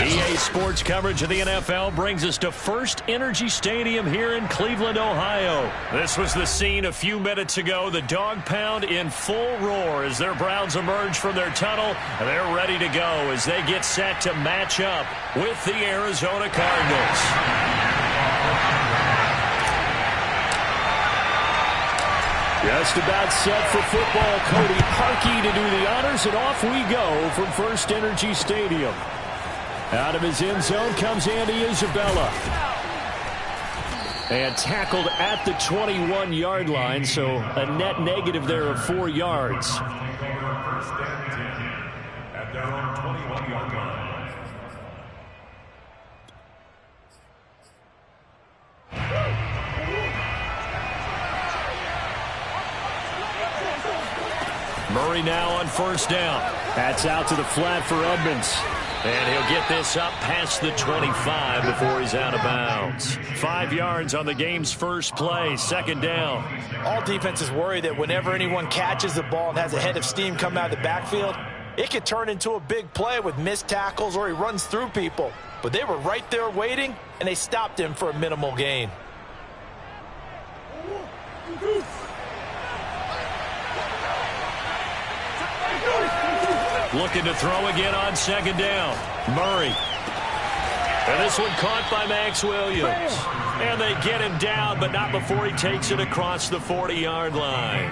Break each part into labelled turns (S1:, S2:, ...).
S1: EA Sports coverage of the NFL brings us to First Energy Stadium here in Cleveland, Ohio. This was the scene a few minutes ago. The dog pound in full roar as their Browns emerge from their tunnel. They're ready to go as they get set to match up with the Arizona Cardinals. Just about set for football. Cody Parkey to do the honors, and off we go from First Energy Stadium. Out of his end zone comes Andy Isabella. And tackled at the 21-yard line, so a net negative there of 4 yards. At their own 21-yard line. Murray now on first down. That's out to the flat for Edmonds. And he'll get this up past the 25 before he's out of bounds. 5 yards on the game's first play, second down.
S2: All defenses worry that whenever anyone catches the ball and has a head of steam come out of the backfield, it could turn into a big play with missed tackles or he runs through people. But they were right there waiting, and they stopped him for a minimal gain.
S1: Looking to throw again on second down. Murray. And this one caught by Max Williams. And they get him down, but not before he takes it across the 40-yard line.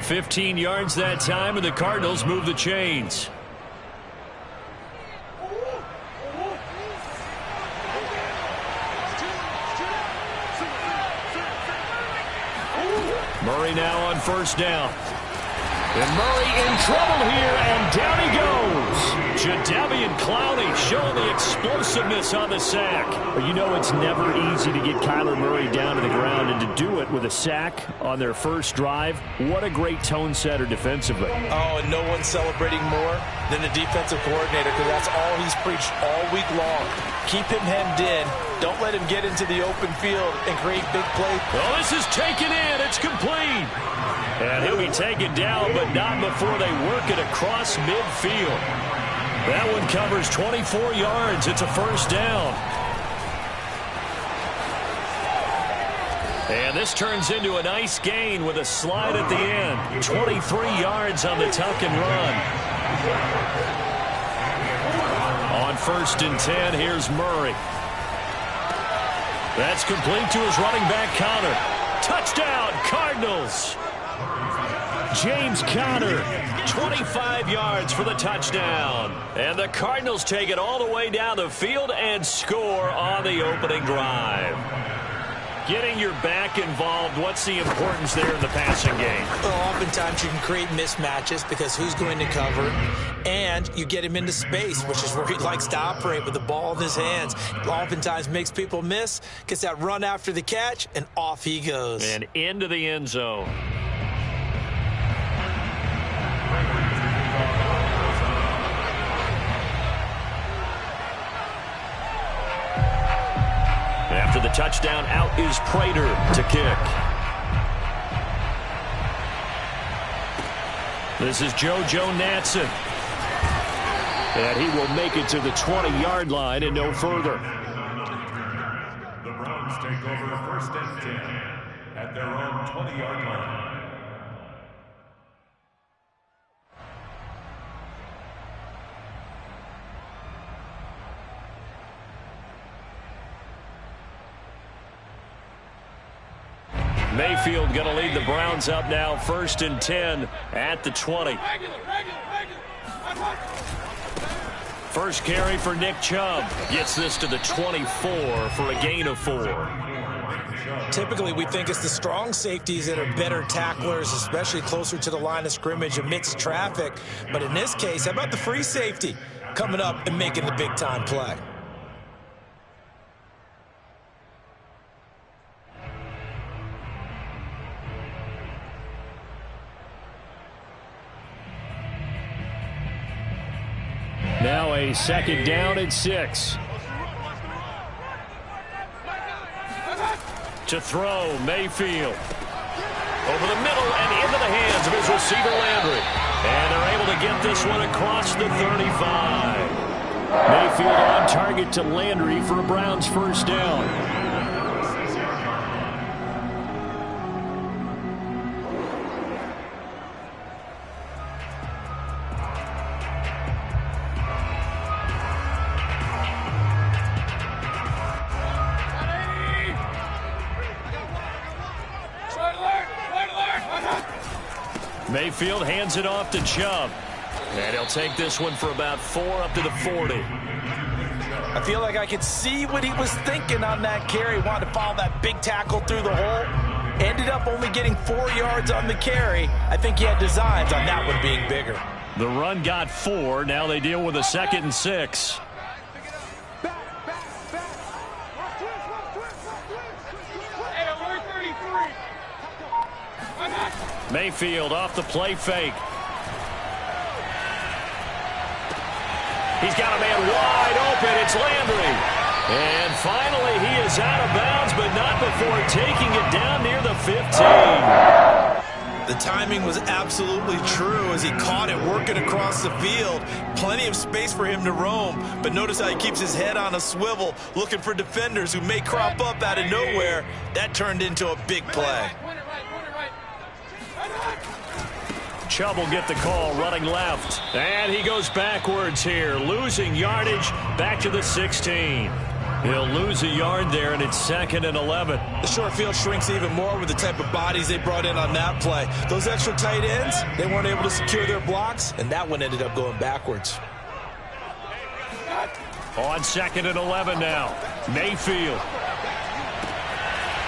S1: 15 yards that time, and the Cardinals move the chains. Murray now on first down. And Murray in trouble here, and down he goes. Jadeveon Clowney showing the explosiveness on the sack.
S3: Well, you know it's never easy to get Kyler Murray down to the ground, and to do it with a sack on their first drive, what a great tone setter defensively.
S2: Oh, and no one's celebrating more than the defensive coordinator, because that's all he's preached all week long. Keep him hemmed in. Don't let him get into the open field and create big plays.
S1: Well, this is taken in. It's complete. And he'll be taken down, but not before they work it across midfield. That one covers 24 yards. It's a first down. And this turns into a nice gain with a slide at the end. 23 yards on the tuck and run. On first and 10, here's Murray. That's complete to his running back, Conner. Touchdown, Cardinals. James Conner, 25 yards for the touchdown. And the Cardinals take it all the way down the field and score on the opening drive. Getting your back involved, what's the importance there in the passing game?
S2: Well, oftentimes you can create mismatches because who's going to cover, and you get him into space, which is where he likes to operate with the ball in his hands. Oftentimes makes people miss, gets that run after the catch, and off he goes.
S1: And into the end zone. After the touchdown, out is Prater to kick. This is JoJo Natson. And he will make it to the 20-yard line and no further. The Browns take over first and 10 at their own 20-yard line. Mayfield going to lead the Browns up now, first and 10 at the 20. First carry for Nick Chubb. Gets this to the 24 for a gain of 4.
S2: Typically, we think it's the strong safeties that are better tacklers, especially closer to the line of scrimmage amidst traffic. But in this case, how about the free safety coming up and making the big-time play?
S1: Now a second down and 6. To throw, Mayfield. Over the middle and into the hands of his receiver, Landry. And they're able to get this one across the 35. Mayfield on target to Landry for a Browns first down. Mayfield hands it off to Chubb. And he'll take this one for about 4 up to the 40.
S2: I feel like I could see what he was thinking on that carry. Wanted to follow that big tackle through the hole. Ended up only getting 4 yards on the carry. I think he had designs on that one being bigger.
S1: The run got 4. Now they deal with a 2nd and 6. Mayfield off the play fake. He's got a man wide open. It's Landry. And finally he is out of bounds, but not before taking it down near the 15.
S2: The timing was absolutely true as he caught it working across the field. Plenty of space for him to roam, but notice how he keeps his head on a swivel looking for defenders who may crop up out of nowhere. That turned into a big play.
S1: Chubb will get the call, running left. And he goes backwards here, losing yardage back to the 16. He'll lose a yard there, and it's 2nd and 11.
S2: The short field shrinks even more with the type of bodies they brought in on that play. Those extra tight ends, they weren't able to secure their blocks, and that one ended up going backwards.
S1: On 2nd and 11 now. Mayfield.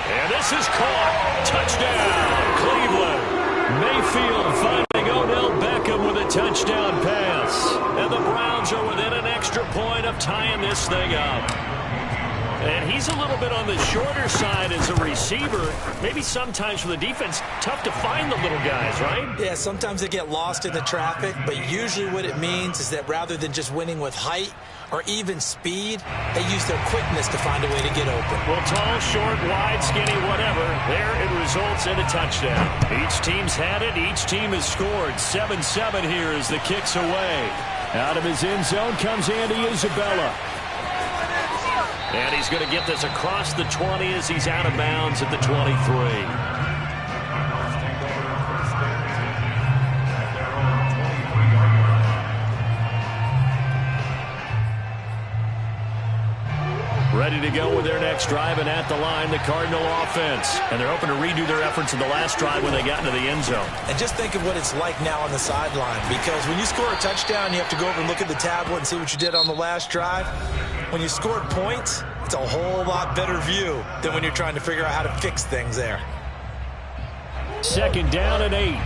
S1: And this is caught. Touchdown, Cleveland. Mayfield finding Odell Beckham with a touchdown pass. And the Browns are within an extra point of tying this thing up. And he's a little bit on the shorter side as a receiver. Maybe sometimes for the defense, tough to find the little guys, right?
S2: Yeah, sometimes they get lost in the traffic, but usually what it means is that rather than just winning with height or even speed, they use their quickness to find a way to get open.
S1: Well, tall, short, wide, skinny, whatever, there it results in a touchdown. Each team's had it. Each team has scored. 7-7 here as the kick's away. Out of his end zone comes Andy Isabella. And he's going to get this across the 20 as he's out of bounds at the 23. Ready to go with their next drive, and at the line, the Cardinal offense. And they're hoping to redo their efforts in the last drive when they got into the end zone.
S2: And just think of what it's like now on the sideline, because when you score a touchdown, you have to go over and look at the tablet and see what you did on the last drive. When you scored points, it's a whole lot better view than when you're trying to figure out how to fix things there.
S1: 2nd down and 8.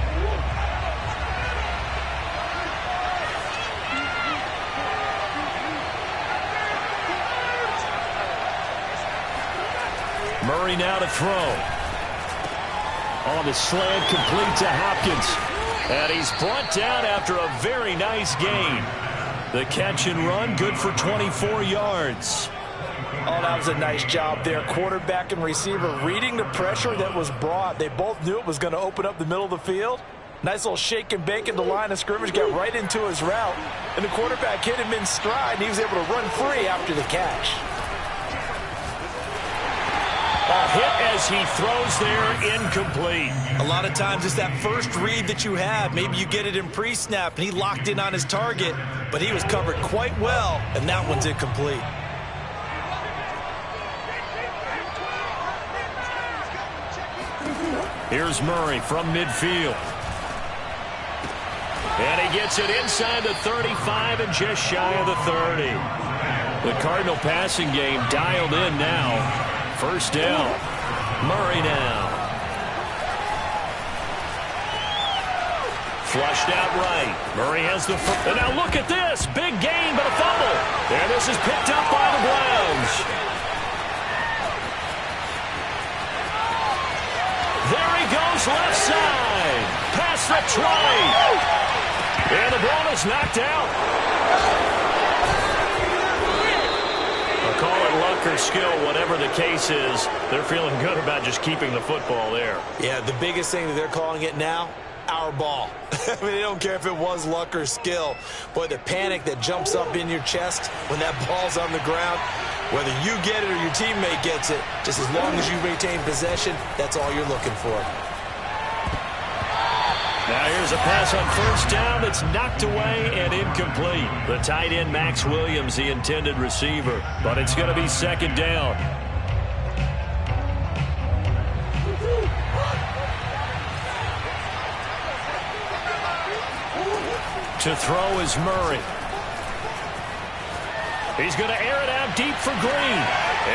S1: Murray now to throw. On the slant, complete to Hopkins. And he's brought down after a very nice gain. The catch and run, good for 24 yards.
S2: Oh, that was a nice job there. Quarterback and receiver reading the pressure that was brought. They both knew it was going to open up the middle of the field. Nice little shake and bake at the line of scrimmage, got right into his route. And the quarterback hit him in stride, and he was able to run free after the catch.
S1: A hit as he throws there, incomplete.
S2: A lot of times it's that first read that you have. Maybe you get it in pre-snap, and he locked in on his target, but he was covered quite well, and that one's incomplete.
S1: Here's Murray from midfield. And he gets it inside the 35 and just shy of the 30. The Cardinal passing game dialed in now. First down. Murray now. Flushed out right. Murray has the first. And now look at this. Big gain, but a fumble. And this is picked up by the Browns. There he goes, left side. Past the 20. And the ball is knocked out. Call it luck or skill, whatever the case is. They're feeling good about just keeping the football there.
S2: Yeah, the biggest thing that they're calling it now, our ball. I mean, they don't care if it was luck or skill. Boy, the panic that jumps up in your chest when that ball's on the ground, whether you get it or your teammate gets it, just as long as you retain possession, that's all you're looking for.
S1: Now here's a pass on first down that's knocked away and incomplete. The tight end, Max Williams, the intended receiver. But it's going to be second down. To throw is Murray. He's going to air it out deep for Green.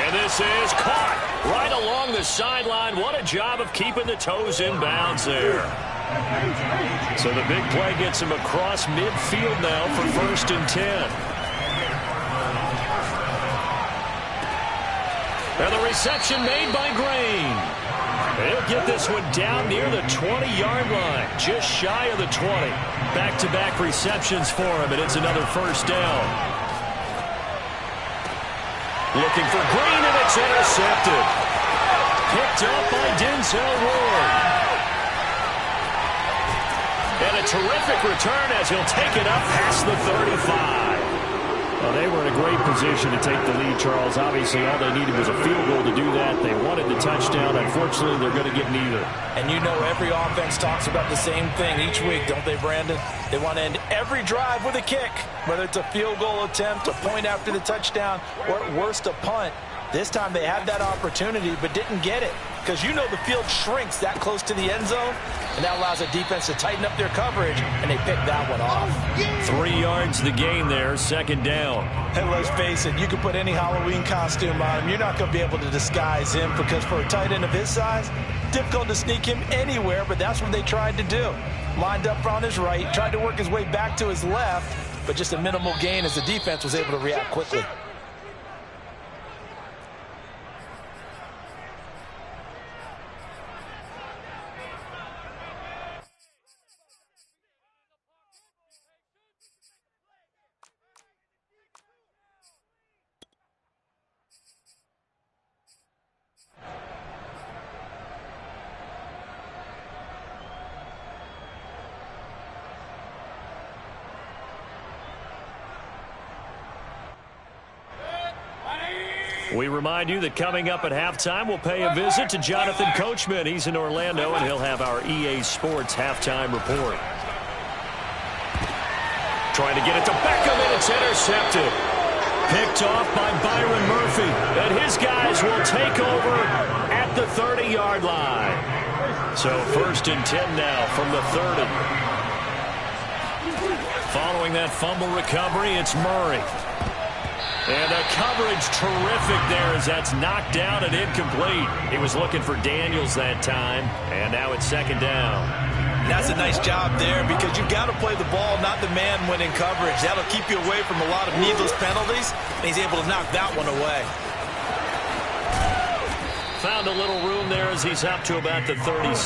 S1: And this is caught right along the sideline. What a job of keeping the toes in bounds there. So the big play gets him across midfield now for 1st and 10. And the reception made by Green. He'll get this one down near the 20-yard line, just shy of the 20. Back-to-back receptions for him, and it's another first down. Looking for Green, and it's intercepted. Picked up by Denzel Ward. And a terrific return as he'll take it up past the 35. Well, they were in a great position to take the lead, Charles. Obviously, all they needed was a field goal to do that. They wanted the touchdown. Unfortunately, they're going to get neither.
S2: And you know every offense talks about the same thing each week, don't they, Brandon? They want to end every drive with a kick, whether it's a field goal attempt, a point after the touchdown, or at worst, a punt. This time they had that opportunity but didn't get it because you know the field shrinks that close to the end zone, and that allows the defense to tighten up their coverage, and they picked that one off.
S1: 3 yards the gain there, second down.
S2: And let's face it, you can put any Halloween costume on him. You're not going to be able to disguise him because for a tight end of his size, difficult to sneak him anywhere, but that's what they tried to do. Lined up on his right, tried to work his way back to his left, but just a minimal gain as the defense was able to react quickly.
S1: We remind you that coming up at halftime, we'll pay a visit to Jonathan Coachman. He's in Orlando, and he'll have our EA Sports halftime report. Trying to get it to Beckham, and it's intercepted. Picked off by Byron Murphy. And his guys will take over at the 30-yard line. So 1st and 10 now from the 30. Following that fumble recovery, it's Murray. And the coverage terrific there as that's knocked down and incomplete. He was looking for Daniels that time, and now it's second down.
S2: That's a nice job there because you've got to play the ball, not the man when in coverage. That'll keep you away from a lot of needless penalties, and he's able to knock that one away.
S1: Found a little room there as he's up to about the 37.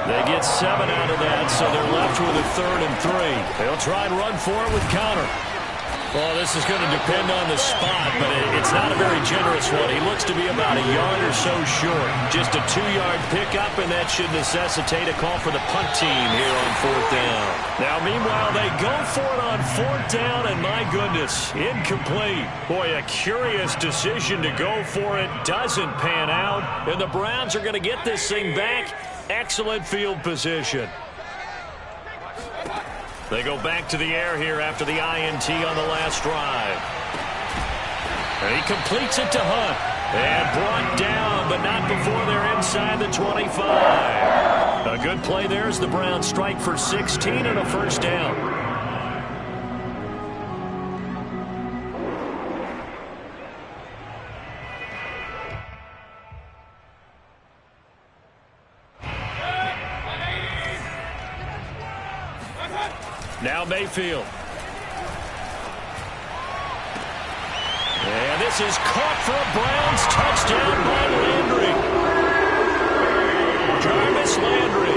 S1: They get 7 out of that, so they're left with a 3rd and 3. They'll try and run for it with Connor. Well, this is going to depend on the spot, but it's not a very generous one. He looks to be about a yard or so short. Just a 2-yard pickup, and that should necessitate a call for the punt team here on 4th down. Now, meanwhile, they go for it on 4th down, and my goodness, incomplete. Boy, a curious decision to go for it. Doesn't pan out, and the Browns are going to get this thing back. Excellent field position. They go back to the air here after the INT on the last drive. And he completes it to Hunt. And brought down, but not before they're inside the 25. A good play there as the Browns strike for 16 and a 1st down. Now Mayfield. And this is caught for a Browns touchdown by Landry. Jarvis Landry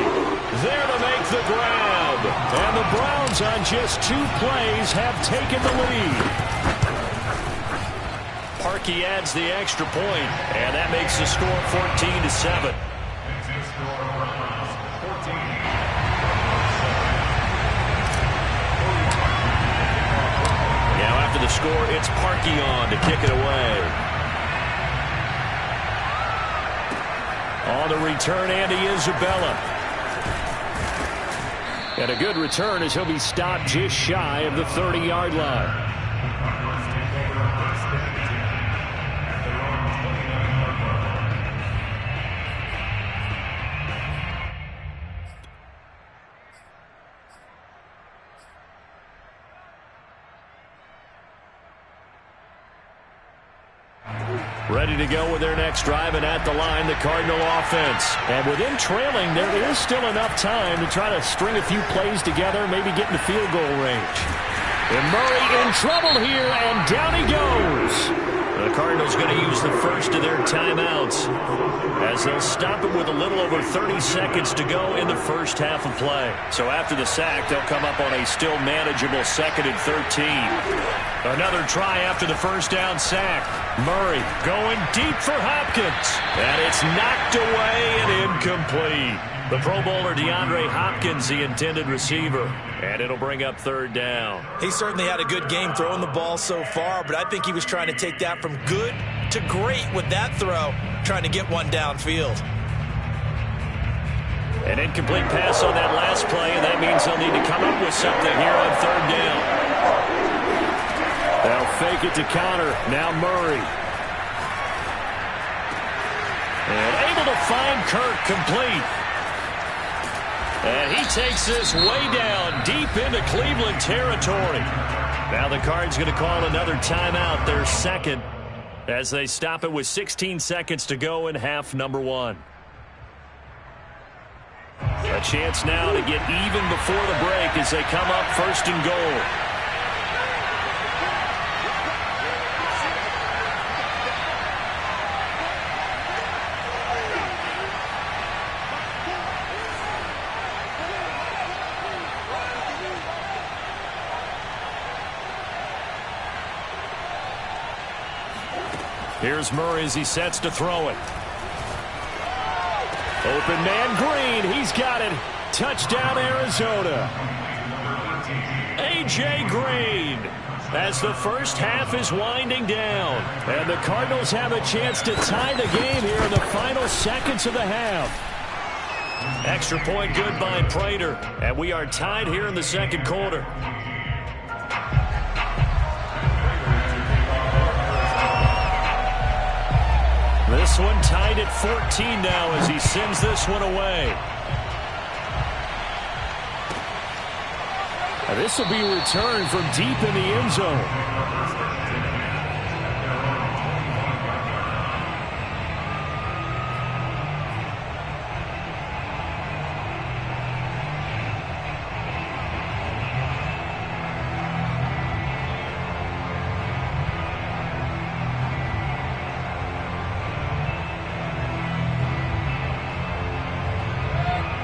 S1: there to make the grab. And the Browns on just 2 plays have taken the lead. Parkey adds the extra point, and that makes the score 14-7. score. It's Parkion to kick it away. On the return, Andy Isabella. And a good return as he'll be stopped just shy of the 30-yard line. Ready to go with their next drive, and at the line, the Cardinal offense. And with them trailing, there is still enough time to try to string a few plays together, maybe get in the field goal range. And Murray in trouble here, and down he goes. The Cardinals going to use the first of their timeouts as they'll stop it with a little over 30 seconds to go in the first half of play. So after the sack, they'll come up on a still manageable 2nd and 13. Another try after the first down sack. Murray going deep for Hopkins. And it's knocked away and incomplete. The Pro Bowler DeAndre Hopkins, the intended receiver. And it'll bring up 3rd down.
S2: He certainly had a good game throwing the ball so far, but I think he was trying to take that from good to great with that throw, trying to get one downfield.
S1: An incomplete pass on that last play, and that means they'll need to come up with something here on 3rd down. They'll fake it to counter. Now Murray. And able to find Kirk complete. And he takes this way down deep into Cleveland territory. Now the Cards going to call another timeout, their second, as they stop it with 16 seconds to go in half number 1. A chance now to get even before the break as they come up 1st and goal. Here's Murray as he sets to throw it. Open man Green. He's got it. Touchdown, Arizona. A.J. Green as the first half is winding down. And the Cardinals have a chance to tie the game here in the final seconds of the half. Extra point good by Prater. And we are tied here in the 2nd quarter. This one tied at 14 now as he sends this one away. And this will be returned from deep in the end zone.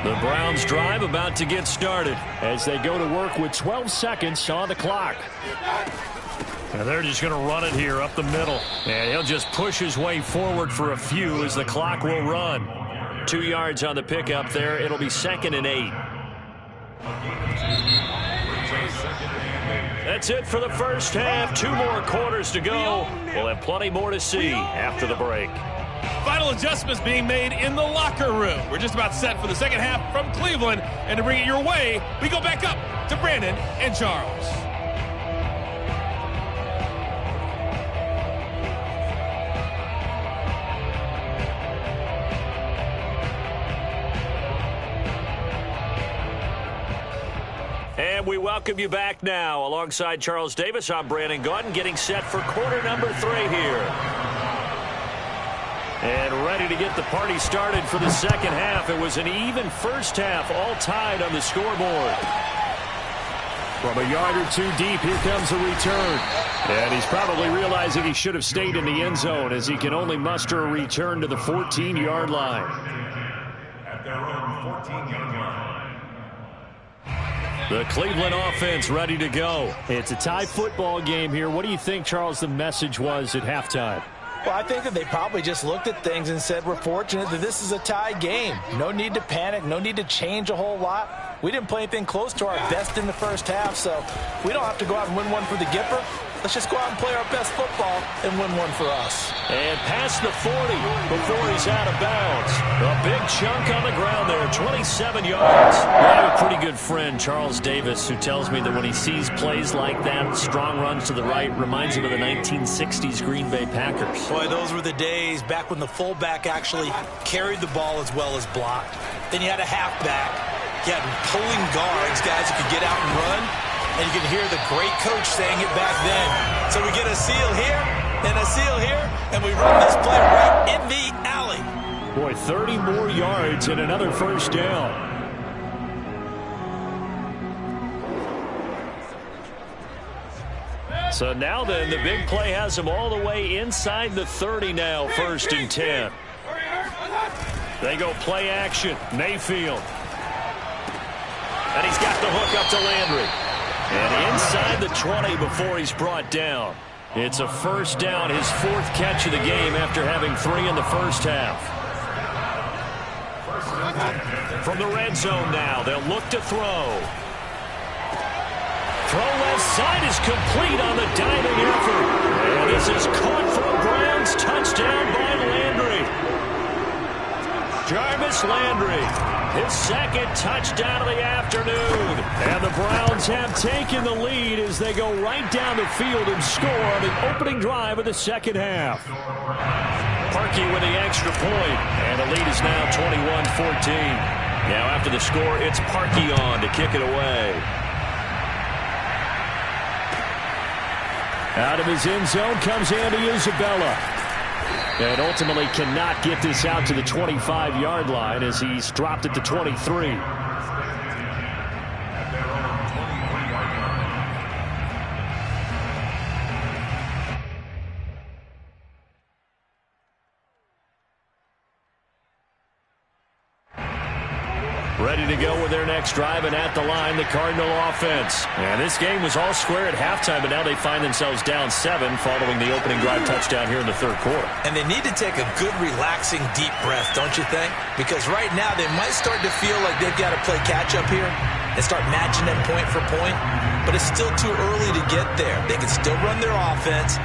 S1: The Browns drive about to get started as they go to work with 12 seconds on the clock. And they're just going to run it here up the middle. And he'll just push his way forward for a few as the clock will run. 2 yards on the pickup there. It'll be 2nd and 8. That's it for the first half. 2 more quarters to go. We'll have plenty more to see after the break.
S4: Final adjustments being made in the locker room. We're just about set for the second half from Cleveland. And to bring it your way, we go back up to Brandon and Charles.
S1: And we welcome you back now. Alongside Charles Davis, I'm Brandon Gaudin, getting set for quarter number 3 here. And ready to get the party started for the second half. It was an even first half, all tied on the scoreboard. From a yard or 2 deep, here comes a return. And he's probably realizing he should have stayed in the end zone as he can only muster a return to the 14-yard line.
S5: At their own 14-yard line.
S1: The Cleveland offense ready to go.
S3: It's a tie football game here. What do you think, Charles, the message was at halftime?
S2: Well, I think that they probably just looked at things and said, we're fortunate that this is a tie game. No need to panic. No need to change a whole lot. We didn't play anything close to our best in the first half, so we don't have to go out and win one for the Gipper. Let's just go out and play our best football and win one for us.
S1: And past the 40 before he's out of bounds. A big chunk on the ground there, 27 yards. I have a pretty good friend, Charles Davis, who tells me that when he sees plays like that, strong runs to the right, reminds him of the 1960s Green Bay Packers.
S2: Boy, those were the days back when the fullback actually carried the ball as well as blocked. Then you had a halfback. You had pulling guards, guys who could get out and run. And you can hear the great coach saying it back then. So we get a seal here and a seal here, and we run this play right in the alley.
S3: Boy, 30 more yards and another first down. So now then, the big play has him all the way inside the 30 now, 1st and 10. They go play action, Mayfield. And he's got the hook up to Landry. And inside the 20 before he's brought down. It's a first down, his 4th catch of the game after having 3 in the first half. From the red zone now, they'll look to throw. Throw left side is complete on the diving effort. And this is caught for a Browns touchdown by Landry. Jarvis Landry, his 2nd touchdown of the afternoon. And the Browns have taken the lead as they go right down the field and score on the opening drive of the second half. Parkey with the extra point, and the lead is now 21-14. Now after the score, it's Parkey on to kick it away. Out of his end zone comes Andy Isabella. And ultimately cannot get this out to the 25-yard line as he's dropped at the 23. Ready to go with their next drive, and at the line, the Cardinal offense. And this game was all square at halftime, but now they find themselves down 7 following the opening drive touchdown here in the 3rd quarter.
S2: And they need to take a good, relaxing, deep breath, don't you think? Because right now they might start to feel like they've got to play catch-up here and start matching them point for point. But it's still too early to get there. They can still run their offense.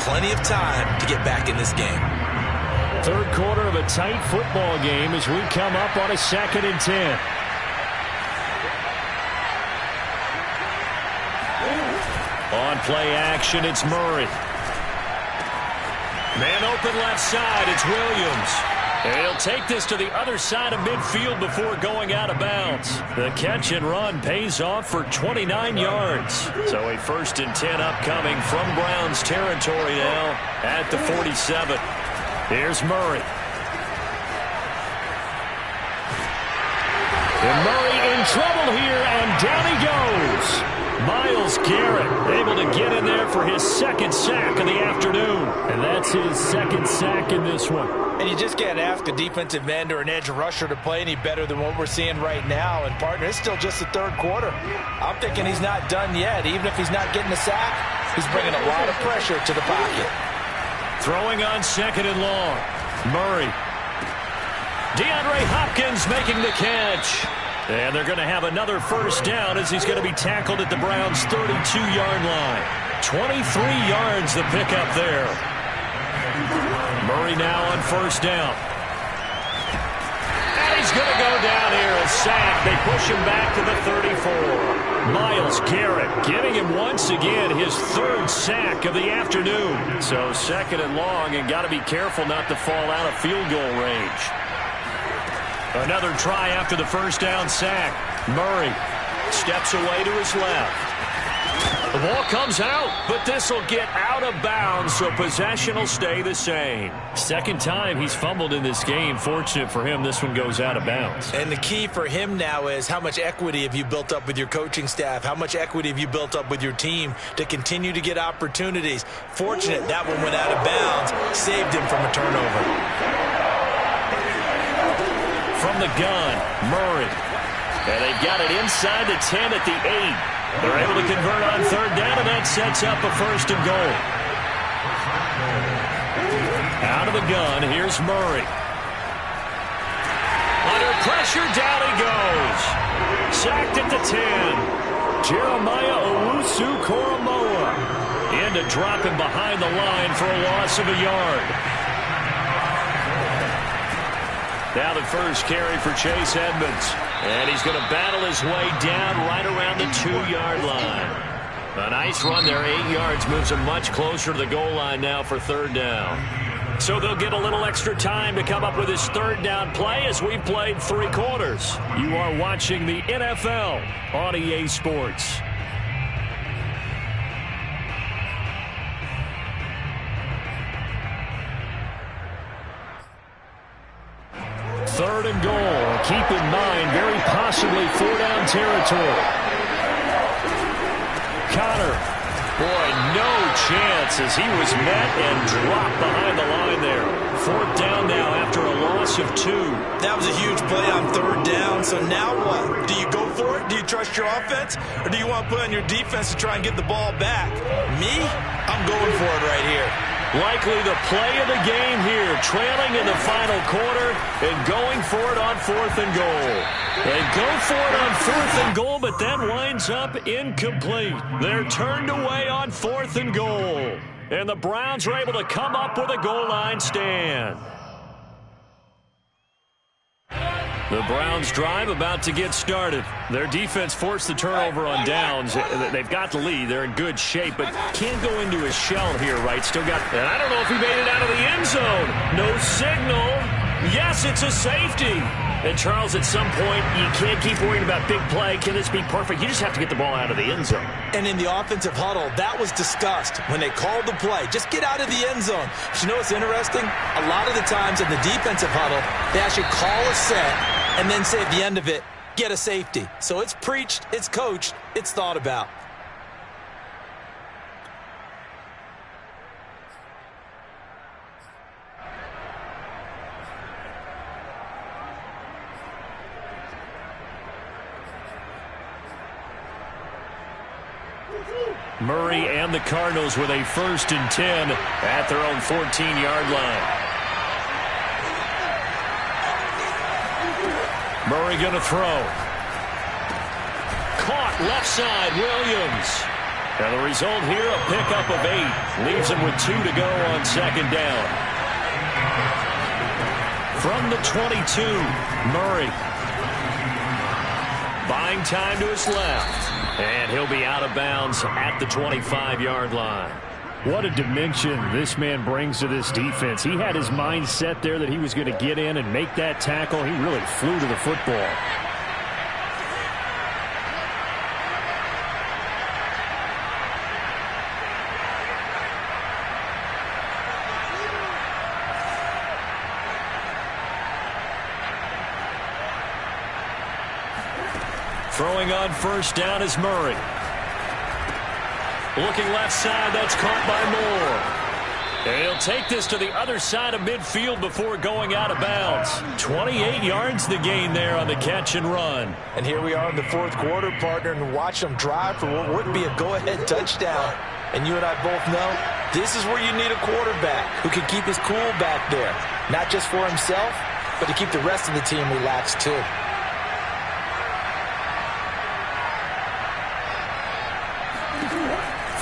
S2: Plenty of time to get back in this game.
S3: 3rd quarter of a tight football game as we come up on a 2nd and 10. On play action, it's Murray. Man open left side, it's Williams. And he'll take this to the other side of midfield before going out of bounds. The catch and run pays off for 29 yards. So a 1st and 10 upcoming from Browns territory now at the 47. Here's Murray. And Murray in trouble here, and down he goes. Myles Garrett able to get in there for his 2nd sack of the afternoon. And that's his 2nd sack in this one.
S2: And you just can't ask a defensive end or an edge rusher to play any better than what we're seeing right now. And, partner, it's still just the 3rd quarter. I'm thinking he's not done yet. Even if he's not getting a sack, he's bringing a lot of pressure to the pocket.
S1: Throwing on 2nd and long. Murray. DeAndre Hopkins making the catch. And they're going to have another first down as he's going to be tackled at the Browns' 32-yard line. 23 yards the pickup there. Murray now on 1st down. And he's going to go down here, a sack. They push him back to the 34. Myles Garrett giving him once again his 3rd sack of the afternoon. So 2nd and long, and got to be careful not to fall out of field goal range. Another try after the first down sack. Murray steps away to his left. The ball comes out, but this will get out of bounds, so possession will stay the same. 2nd time he's fumbled in this game. Fortunate for him, this one goes out of bounds.
S2: And the key for him now is how much equity have you built up with your coaching staff? How much equity have you built up with your team to continue to get opportunities? Fortunate that one went out of bounds, saved him from a turnover.
S1: From the gun, Murray. And they've got it inside the 10 at the 8. They're able to convert on 3rd down, and that sets up a 1st and goal. Out of the gun, here's Murray. Under pressure, down he goes. Sacked at the 10. Jeremiah Owusu-Koramoah into to drop him behind the line for a loss of a yard. Now the first carry for Chase Edmonds. And he's going to battle his way down right around the 2-yard line. A nice run there, 8 yards, moves him much closer to the goal line now for third down. So they'll get a little extra time to come up with his third down play as we've played 3 quarters. You are watching the NFL on EA Sports. Third and goal. Keep in mind, very possibly 4-down territory. Connor. Boy, no chance as he was met and dropped behind the line there. 4th down now after a loss of 2.
S2: That was a huge play on 3rd down. So now what? Do you go for it? Do you trust your offense? Or do you want to put on your defense to try and get the ball back? Me? I'm going for it right here.
S1: Likely the play of the game here, trailing in the final quarter and going for it on 4th and goal. They go for it on 4th and goal, but that winds up incomplete. They're turned away on 4th and goal. And the Browns are able to come up with a goal line stand. The Browns drive about to get started. Their defense forced the turnover on downs. They've got the lead. They're in good shape, but can't go into a shell here, right? Still got, and I don't know if he made it out of the end zone. No signal. Yes, it's a safety. And, Charles, at some point, you can't keep worrying about big play. Can this be perfect? You just have to get the ball out of the end zone.
S2: And in the offensive huddle, that was discussed when they called the play. Just get out of the end zone. But you know what's interesting? A lot of the times in the defensive huddle, they actually call a set and then say at the end of it, get a safety. So it's preached, it's coached, it's thought about.
S1: Murray and the Cardinals with a 1st and 10 at their own 14-yard line. Murray going to throw. Caught left side, Williams. And the result here, a pickup of 8. Leaves him with 2 to go on 2nd down. From the 22, Murray. Buying time to his left. And he'll be out of bounds at the 25-yard line. What a dimension this man brings to this defense. He had his mind set there that he was going to get in and make that tackle. He really flew to the football. Throwing on 1st down is Murray. Looking left side, that's caught by Moore. And he'll take this to the other side of midfield before going out of bounds. 28 yards the gain there on the catch and run.
S2: And here we are in the 4th quarter, partner, and watch them drive for what would be a go-ahead touchdown. And you and I both know this is where you need a quarterback who can keep his cool back there. Not just for himself, but to keep the rest of the team relaxed too.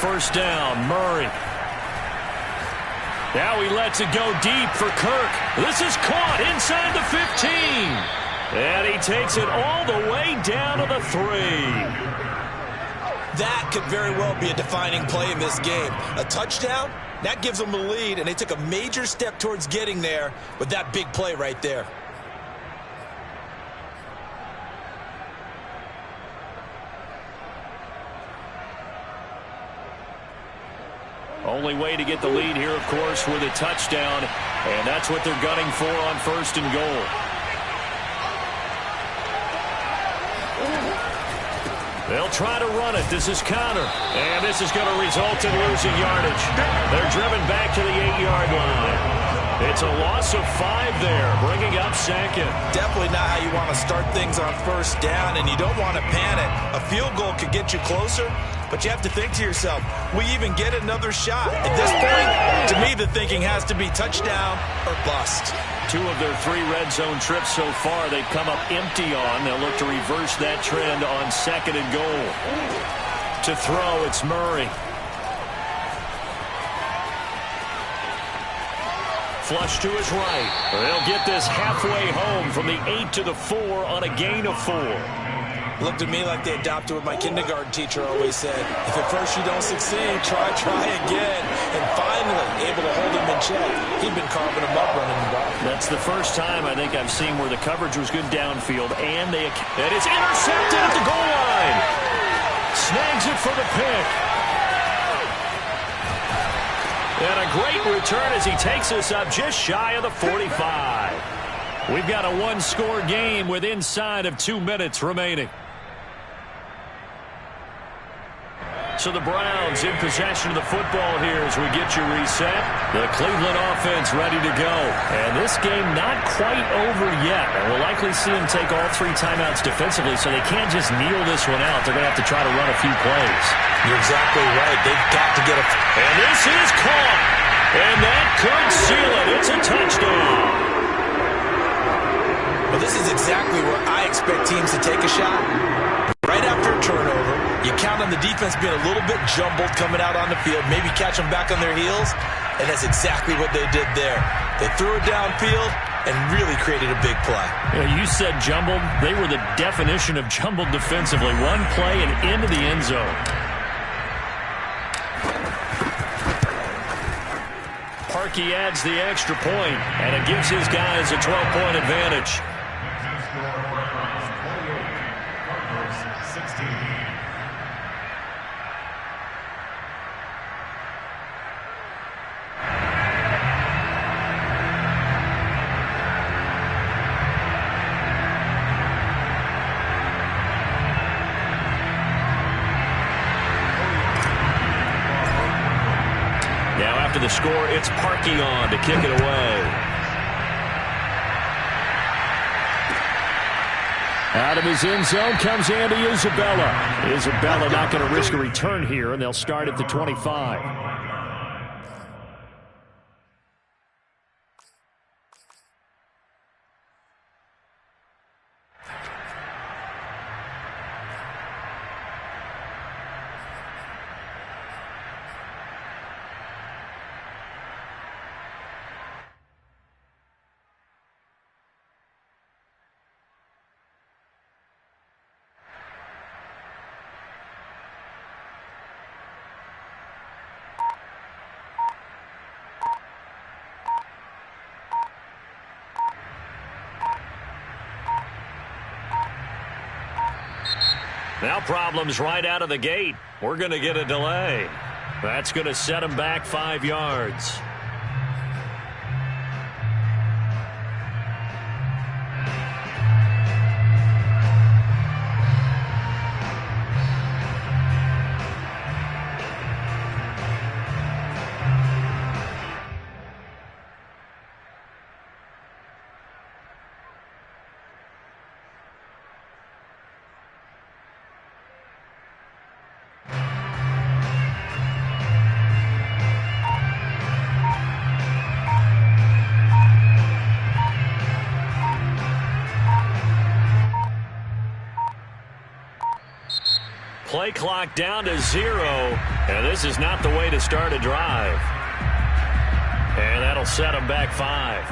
S1: 1st down, Murray. Now he lets it go deep for Kirk. This is caught inside the 15. And he takes it all the way down to the 3.
S2: That could very well be a defining play in this game. A touchdown, that gives them the lead, and they took a major step towards getting there with that big play right there.
S1: Only way to get the lead here, of course, with a touchdown. And that's what they're gunning for on 1st and goal. They'll try to run it. This is Connor. And this is going to result in losing yardage. They're driven back to the 8-yard line. It's a loss of 5 there, bringing up 2nd.
S2: Definitely not how you want to start things on 1st down, and you don't want to panic. A field goal could get you closer, but you have to think to yourself, we even get another shot. At this point, to me, the thinking has to be touchdown or bust.
S1: 2 of their 3 red zone trips so far, they've come up empty on. They'll look to reverse that trend on 2nd and goal. To throw, it's Murray. Flush to his right. They'll get this halfway home from the 8 to the 4 on a gain of 4.
S2: Looked to me like they adopted what my kindergarten teacher always said. If at first you don't succeed, try again. And finally, able to hold him in check. He'd been carving him up running the ball.
S1: That's the first time I think I've seen where the coverage was good downfield, and it's intercepted at the goal line. Snags it for the pick. And a great return as he takes us up just shy of the 45. We've got a one-score game with inside of 2 minutes remaining. So the Browns in possession of the football here as we get you reset. The Cleveland offense ready to go. And this game not quite over yet. And we'll likely see them take all 3 timeouts defensively, so they can't just kneel this one out. They're going to have to try to run a few plays.
S2: You're exactly right. They've got to get a...
S1: And this is caught. And that could seal it. It's a touchdown.
S2: Well, this is exactly where I expect teams to take a shot. Right after a turnover, you count on the defense being a little bit jumbled coming out on the field, maybe catch them back on their heels, and that's exactly what they did there. They threw it downfield and really created a big play.
S1: Yeah, you said jumbled. They were the definition of jumbled defensively. One play and into the end zone. Parkey adds the extra point, and it gives his guys a 12-point advantage. The score, it's Parkey on to kick it away. Out of his end zone comes Andy Isabella. Isabella not going to risk a return here, and they'll start at the 25. Now problems right out of the gate. We're going to get a delay. That's going to set them back 5 yards. Play clock down to 0, and this is not the way to start a drive. And that'll set them back 5.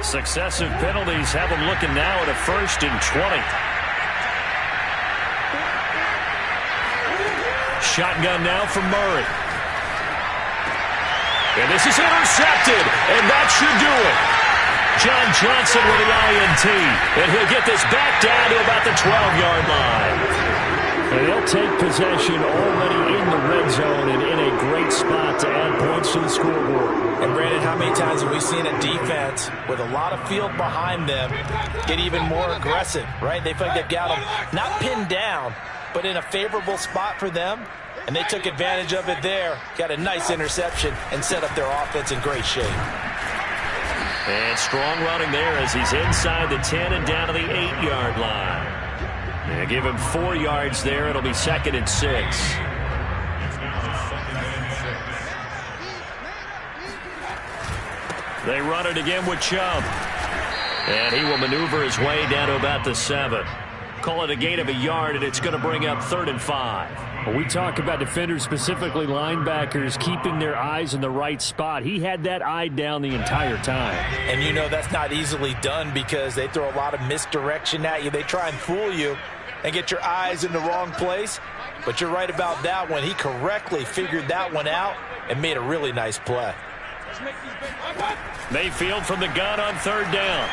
S1: Successive penalties have them looking now at a 1st and 20. Shotgun now from Murray. And this is intercepted, and that should do it. John Johnson with the INT, and he'll get this back down to about the 12-yard line. And they'll take possession already in the red zone and in a great spot to add points to the scoreboard.
S2: And Brandon, how many times have we seen a defense with a lot of field behind them get even more aggressive, right? They feel like they've got them not pinned down, but in a favorable spot for them, and they took advantage of it there, got a nice interception, and set up their offense in great shape.
S1: And strong running there as he's inside the 10 and down to the 8-yard line. They give him 4 yards there. It'll be 2nd and 6. They run it again with Chubb. And he will maneuver his way down to about the 7. call it a gain of a yard, and it's going to bring up 3rd and 5.
S3: Well, we talk about defenders, specifically linebackers, keeping their eyes in the right spot. He had that eye down the entire time.
S2: And you know that's not easily done because they throw a lot of misdirection at you. They try and fool you and get your eyes in the wrong place. But you're right about that one. He correctly figured that one out and made a really nice play.
S1: Mayfield from the gun on 3rd down.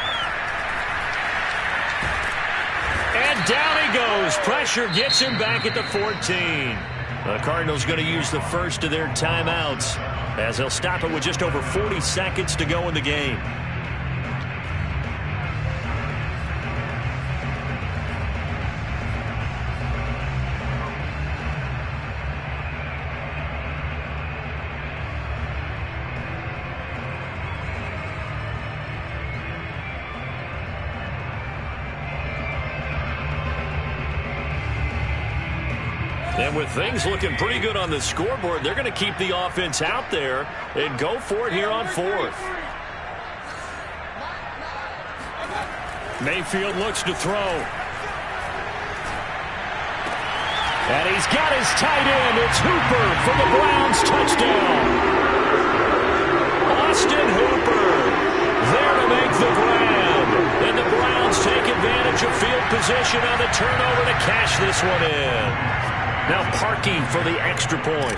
S1: And down he goes. Pressure gets him back at the 14. The Cardinals going to use the first of their timeouts as they'll stop it with just over 40 seconds to go in the game. And with things looking pretty good on the scoreboard, they're going to keep the offense out there and go for it here on 4th. Mayfield looks to throw. And he's got his tight end. It's Hooper for the Browns touchdown. Austin Hooper there to make the grab. And the Browns take advantage of field position on the turnover to cash this one in. Now Parkey for the extra point.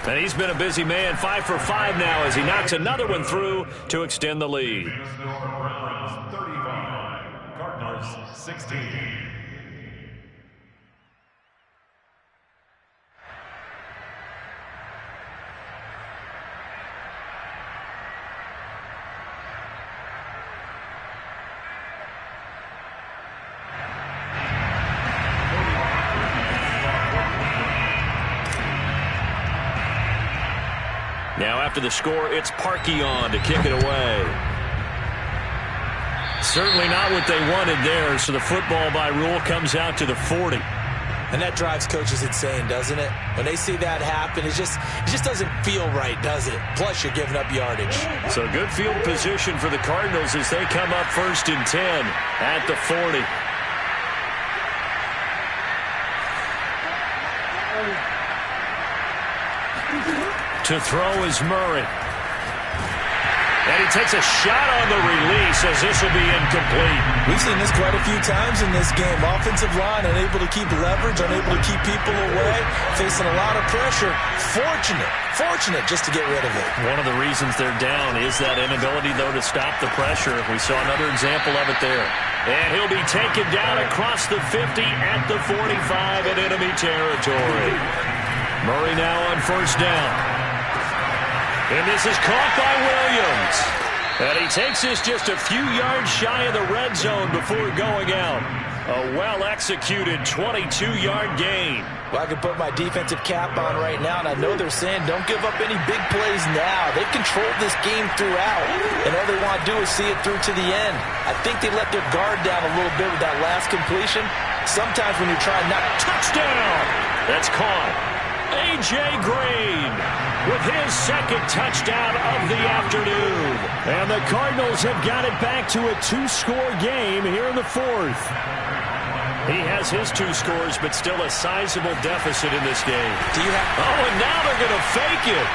S1: And he's been a busy man, 5 for 5 now as he knocks another one through to extend the lead.
S5: Browns 35, Cardinals 16.
S1: Now after the score, it's Parkey on to kick it away. Certainly not what they wanted there, so the football by rule comes out to the 40.
S2: And that drives coaches insane, doesn't it? When they see that happen, it just doesn't feel right, does it? Plus, you're giving up yardage.
S1: So good field position for the Cardinals as they come up 1st and 10 at the 40. To throw is Murray. And he takes a shot on the release as this will be incomplete.
S2: We've seen this quite a few times in this game. Offensive line unable to keep leverage, unable to keep people away, facing a lot of pressure. Fortunate just to get rid of it.
S1: One of the reasons they're down is that inability, though, to stop the pressure. We saw another example of it there. And he'll be taken down across the 50 at the 45 in enemy territory. Murray now on 1st down. And this is caught by Williams. And he takes this just a few yards shy of the red zone before going out. A well-executed 22-yard gain.
S2: Well, I can put my defensive cap on right now, and I know they're saying don't give up any big plays now. They've controlled this game throughout, and all they want to do is see it through to the end. I think they let their guard down a little bit with that last completion. Sometimes when you're trying not...
S1: Touchdown! That's caught. A.J. Green with his 2nd touchdown of the afternoon. And the Cardinals have got it back to a 2-score game here in the 4th. He has his 2 scores, but still a sizable deficit in this game. And now they're going to fake it.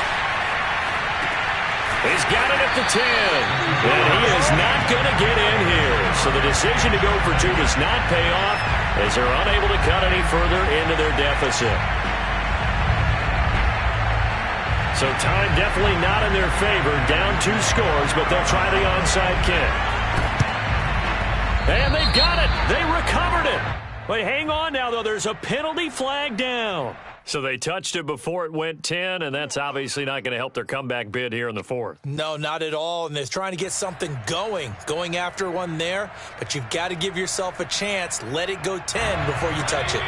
S1: He's got it at the 10. And he is not going to get in here. So the decision to go for 2 does not pay off as they're unable to cut any further into their deficit. So time definitely not in their favor. Down 2 scores, but they'll try the onside kick. And they've got it. They recovered it. Wait, hang on now, though. There's a penalty flag down. So they touched it before it went 10, and that's obviously not going to help their comeback bid here in the 4th.
S2: No, not at all. And they're trying to get something going after one there. But you've got to give yourself a chance. Let it go 10 before you touch it.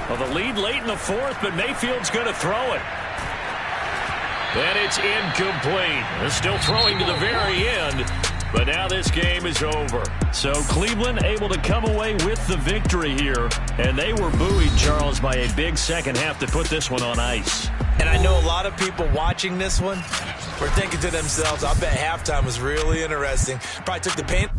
S1: Well, the lead late in the 4th, but Mayfield's going to throw it. And it's incomplete. They're still throwing to the very end. But now this game is over.
S3: So Cleveland able to come away with the victory here. And they were buoyed, Charles, by a big second half to put this one on ice.
S2: And I know a lot of people watching this one were thinking to themselves, I bet halftime was really interesting. Probably took the paint.